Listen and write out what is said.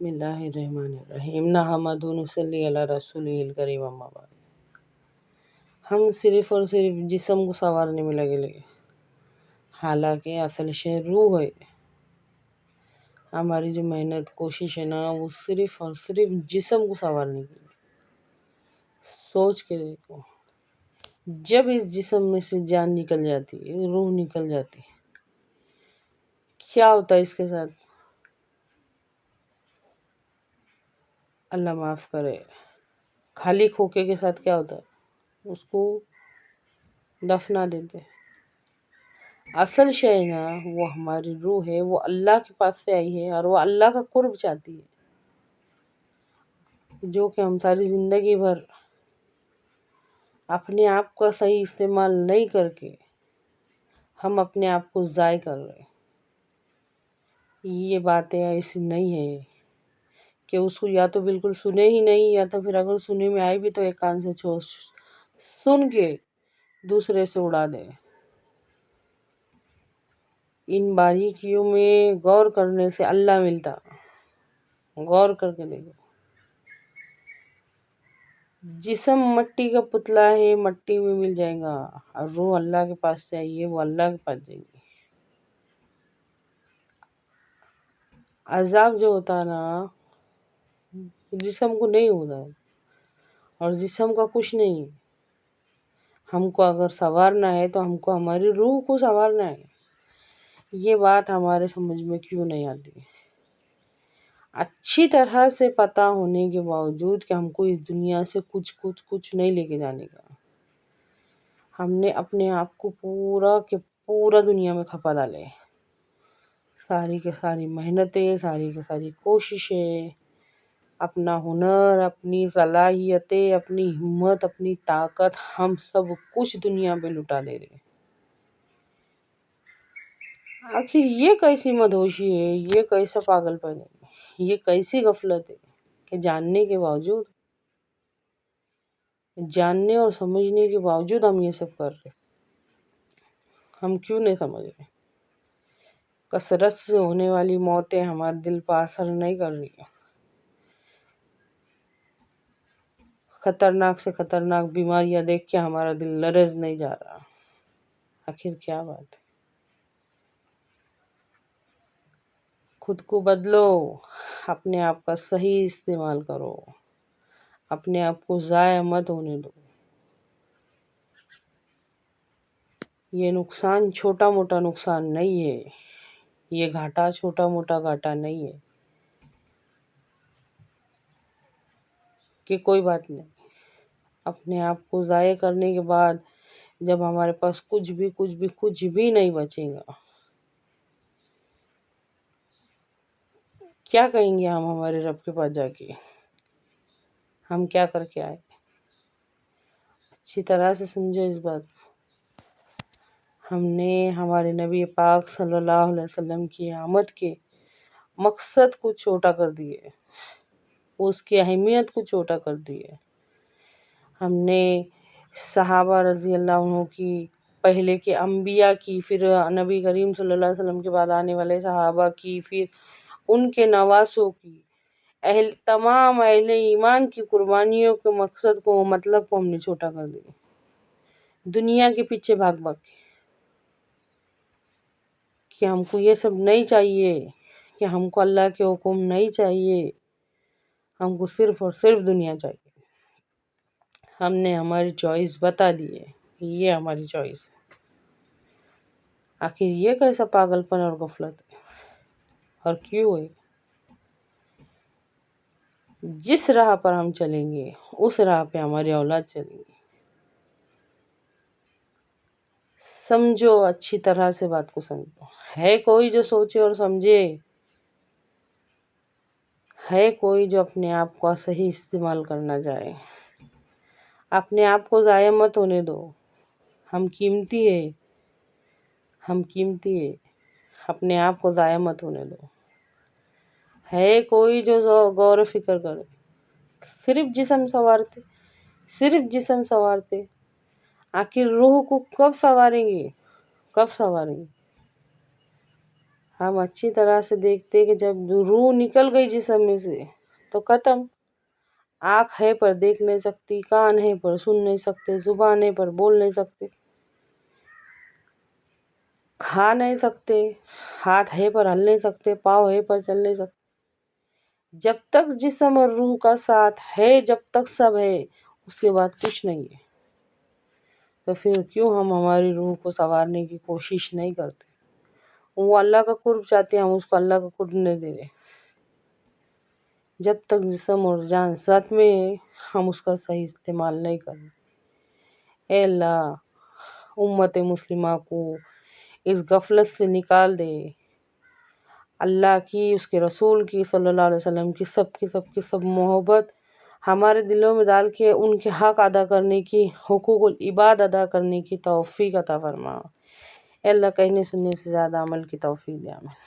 بسم اللہ الرحمن الرحیم نحمد ونصلی علی رسولہ الکریم اما بعد۔ ہم صرف اور صرف جسم کو سنوارنے میں لگے حالانکہ اصل شے روح ہے۔ ہماری جو محنت کوشش ہے نا وہ صرف اور صرف جسم کو سنوارنے کی۔ سوچ کے دیکھو، جب اس جسم میں سے جان نکل جاتی ہے، روح نکل جاتی ہے، کیا ہوتا ہے اس کے ساتھ؟ اللہ معاف کرے، خالی کھوکے کے ساتھ کیا ہوتا ہے؟ اس کو دفنا دیتے۔ اصل شے نا وہ ہماری روح ہے، وہ اللہ کے پاس سے آئی ہے اور وہ اللہ کا قرب چاہتی ہے، جو کہ ہم ساری زندگی بھر اپنے آپ کا صحیح استعمال نہیں کر کے ہم اپنے آپ کو ضائع کر رہے ہیں۔ یہ باتیں ایسی نہیں ہے کہ اس کو یا تو بالکل سنے ہی نہیں، یا تو پھر اگر سنے میں آئے بھی تو ایک کان سے سن کے دوسرے سے اڑا دے۔ ان باریکیوں میں غور کرنے سے اللہ ملتا۔ غور کر کے دیکھو، جسم مٹی کا پتلا ہے، مٹی میں مل جائے گا، اور روح اللہ کے پاس سے آئی ہے، وہ اللہ کے پاس جائے گی۔ عذاب جو ہوتا ہے نا جسم کو نہیں ہوتا، اور جسم کا کچھ نہیں۔ ہم کو اگر سنوارنا ہے تو ہم کو ہماری روح کو سنوارنا ہے۔ یہ بات ہمارے سمجھ میں کیوں نہیں آتی؟ اچھی طرح سے پتہ ہونے کے باوجود کہ ہم کو اس دنیا سے کچھ نہیں لے کے جانے کا، ہم نے اپنے آپ کو پورا دنیا میں کھپا ڈالے۔ ساری کی ساری محنتیں، ساری کی ساری کوششیں، اپنا ہنر، اپنی صلاحیتیں، اپنی ہمت، اپنی طاقت، ہم سب کچھ دنیا پہ لٹا دے رہے۔ آخر یہ کیسی مدہوشی ہے، یہ کیسا پاگل پن ہے، یہ کیسی غفلت ہے کہ جاننے اور سمجھنے کے باوجود ہم یہ سب کر رہے۔ ہم کیوں نہیں سمجھ رہے؟ کثرت سے ہونے والی موتیں ہمارے دل پر اثر نہیں کر رہی۔ خطرناک سے خطرناک بیماریاں دیکھ کے ہمارا دل لرز نہیں جا رہا۔ آخر کیا بات ہے؟ خود کو بدلو، اپنے آپ کا صحیح استعمال کرو، اپنے آپ کو ضائع مت ہونے دو۔ یہ نقصان چھوٹا موٹا نقصان نہیں ہے، یہ گھاٹا چھوٹا موٹا گھاٹا نہیں ہے کہ کوئی بات نہیں۔ اپنے آپ کو ضائع کرنے کے بعد جب ہمارے پاس کچھ بھی نہیں بچے گا، کیا کہیں گے ہم ہمارے رب کے پاس جا کے؟ ہم کیا کر کے آئے؟ اچھی طرح سے سمجھو اس بات۔ ہم نے ہمارے نبی پاک صلی اللہ علیہ وسلم کی آمد کے مقصد کو چھوٹا کر دیے، اس کی اہمیت کو چھوٹا کر دیے۔ ہم نے صحابہ رضی اللہ عنہ کی، پہلے کے انبیاء کی، پھر نبی کریم صلی اللہ علیہ وسلم کے بعد آنے والے صحابہ کی، پھر ان کے نواسوں کی، تمام اہل ایمان کی قربانیوں کے مقصد کو، مطلب کو ہم نے چھوٹا کر دیا، دنیا کے پیچھے بھاگ کے کہ ہم کو یہ سب نہیں چاہیے، کہ ہم کو اللہ کے حکم نہیں چاہیے، ہم کو صرف اور صرف دنیا چاہیے۔ ہم نے ہماری چوائس بتا دی ہے، یہ ہماری چوائس ہے۔ آخر یہ کیسا پاگل پن اور غفلت ہے، اور کیوں ہے؟ جس راہ پر ہم چلیں گے اس راہ پہ ہماری اولاد چلیں گی۔ سمجھو، اچھی طرح سے بات کو سمجھو۔ ہے کوئی جو سوچے اور سمجھے؟ ہے کوئی جو اپنے آپ کا صحیح استعمال کرنا چاہے؟ اپنے آپ کو ضائع مت ہونے دو۔ ہم قیمتی ہے، ہم قیمتی ہے، اپنے آپ کو ضائع مت ہونے دو۔ ہے کوئی جو غور و فکر کرے؟ صرف جسم سنوارتے، آخر روح کو کب سنواریں گے؟ کب سنواریں گے؟ ہم اچھی طرح سے دیکھتے کہ جب روح نکل گئی جسم میں سے تو ختم. آنکھ ہے پر دیکھ نہیں سکتی، کان ہے پر سن نہیں سکتے، زبان ہے پر بول نہیں سکتے، کھا نہیں سکتے، ہاتھ ہے پر ہل نہیں سکتے، پاؤں ہے پر چل نہیں سکتے. جب تک جسم اور روح کا ساتھ ہے، جب تک سب ہے، اس کے بعد کچھ نہیں ہے. تو پھر کیوں ہم ہماری روح کو سنوارنے کی کوشش نہیں کرتے؟ وہ اللہ کا قرب چاہتے ہیں، ہم اس کو اللہ کا قرب نہیں دے رہے. جب تک جسم اور جان ساتھ میں ہے، ہم اس کا صحیح استعمال نہیں کر رہے. اے اللہ، امت مسلمہ کو اس غفلت سے نکال دے. اللہ کی، اس کے رسول کی صلی اللہ علیہ وسلم کی سب محبت ہمارے دلوں میں ڈال کے ان کے حق ادا کرنے کی، حقوق العباد ادا کرنے کی توفیق عطا فرما. اے اللہ، کہنے سننے سے زیادہ عمل کی توفیق دے. آمین.